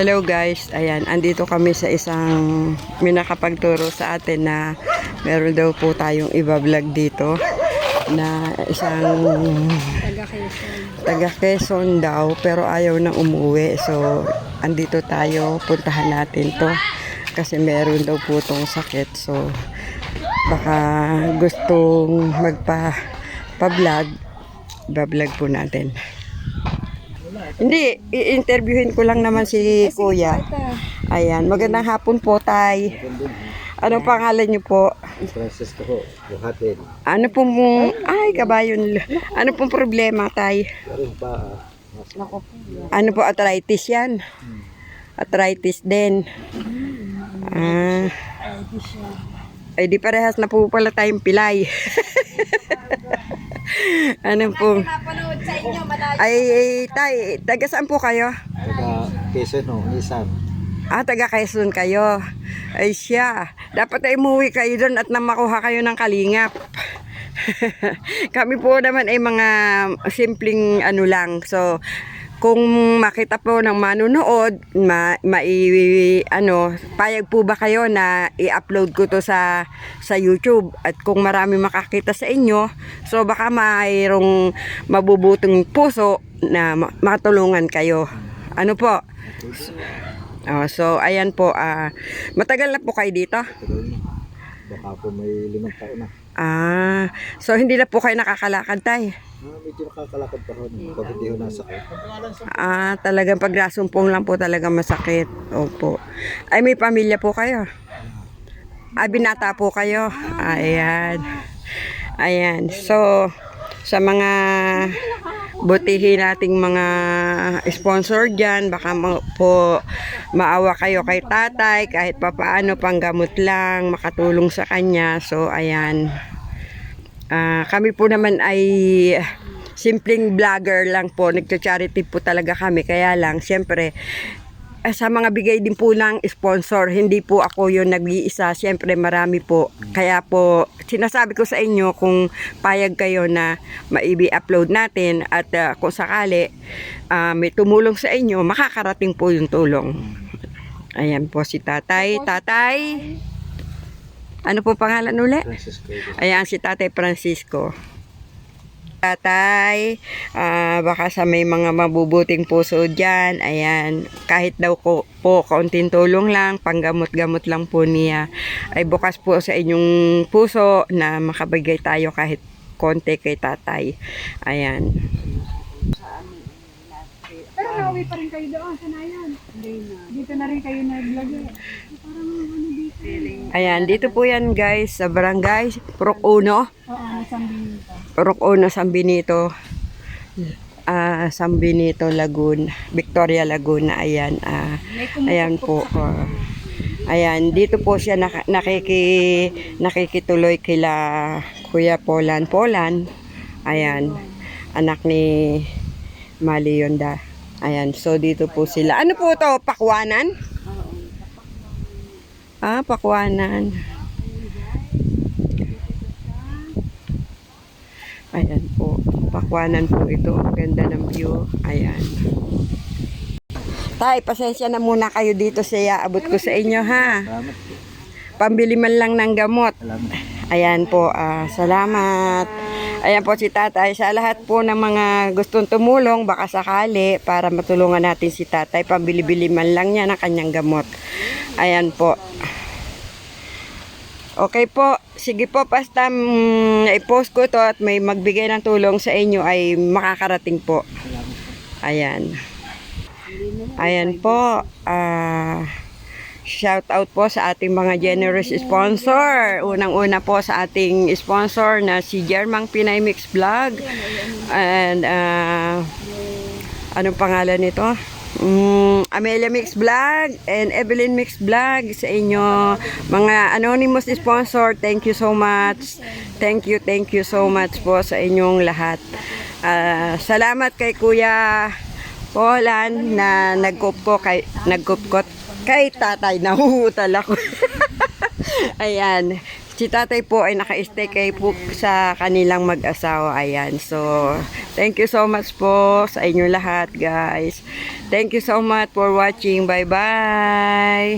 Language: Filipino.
Hello guys, ayan, andito kami sa isang may nakapagturo sa atin na meron daw po tayong iba-vlog dito na isang taga Quezon daw pero ayaw nang umuwi. So, andito tayo, puntahan natin to kasi meron daw po tong sakit. So, baka gustong magpa-vlog, iba-vlog po natin. Hindi, i-interviewin ko lang naman si Kuya. Ayan, magandang hapon po, Tay. Ano pangalan niyo po? Francisco ho, Buhatin. Ano pong, ay, kabayon. Ano pong problema, Tay? Yung paa. Ano po, arthritis yan? Arthritis din. Ay, di parehas na po pala tayong pilay. Ano po? Ay, Tay, taga saan po kayo? Taga Quezon ho, Nissan. Taga Quezon kayo. Ay siya, dapat ay umuwi kayo doon at namakuha kayo ng kalingap. Kami po naman ay mga simpleng ano lang. So, kung makita po ng manunood, payag po ba kayo na i-upload ko to sa YouTube? At kung marami makakita sa inyo, so baka mayroong mabubutong puso na matulungan kayo. Ano po? So, ayan po. Matagal na po kayo dito? Baka po may 5 taon na. So hindi na po kayo nakakalakad, Tay? Medyo nakakalakad pa ho. Pag hindi ho nasakit. Talagang pagrasumpong lang po talaga masakit. Opo. Ay, may pamilya po kayo? Binata po kayo? Ayan. Ayan. So, sa mga butihin nating mga sponsor dyan, baka po maawa kayo kay tatay, kahit papaano panggamot lang, makatulong sa kanya. So, ayan. Kami po naman ay simpleng vlogger lang po, nagcha-charity po talaga kami. Kaya lang, siyempre, sa mga bigay din po ng sponsor, hindi po ako yung nag-iisa. Siyempre, marami po. Kaya po, sinasabi ko sa inyo kung payag kayo na maibi-upload natin at kung sakali may tumulong sa inyo, makakarating po yung tulong. Ayan po si Tatay. Tatay, ano po pangalan ulit? Francisco. Ayan si Tatay Francisco. Tatay, baka sa may mga mabubuting puso dyan, ayan, kahit daw po kaunting tulong lang, panggamot-gamot lang po niya, ay bukas po sa inyong puso na makabigay tayo kahit konti kay tatay. Ayan. Pero nauwi pa rin kayo doon sa Nayan. Dito na rin kayo nag-vlog. Parang ano dito. Ayan, dito po yan guys, sa barangay Purok Uno. Oo, San Benito. Purok Uno, San Benito. San Benito, Laguna. Victoria, Laguna. Ayan. Ayan po. Ayan, dito po siya nakikituloy kila Kuya Polan. Ayan, anak ni Malionda. Ayan, so dito po sila. Ano po to? Pakwanan? Pakwanan. Ayan po. Pakwanan po ito. Ang ganda ng view. Ayan. Tay, pasensya na muna kayo dito sa abot ko sa inyo, ha? Salamat po. Pambili man lang ng gamot. Salamat. Ayan po. Salamat. Ayan po si Tatay. Sa lahat po ng mga gustong tumulong, baka sakali para matulungan natin si Tatay. Pambili-bili man lang niya ng kanyang gamot. Ayan po. Okay po. Sige po, basta i-post ko to at may magbigay ng tulong sa inyo ay makakarating po. Ayan. Ayan po. Shout out po sa ating mga generous sponsor. Unang-una po sa ating sponsor na si Jermang Pinay Mix Vlog. And anong pangalan nito? Amelia Mix Vlog and Evelyn Mix Vlog. Sa inyo mga anonymous sponsor, thank you so much. Thank you so much po sa inyong lahat. Salamat kay Kuya Polan na nagkupkot kay tatay. Nahuhutal ako. Ayan. Si tatay po ay naka-stay kay po sa kanilang mag-asawa. Ayan. So, Thank you so much po sa inyo lahat, guys. Thank you so much for watching. Bye-bye.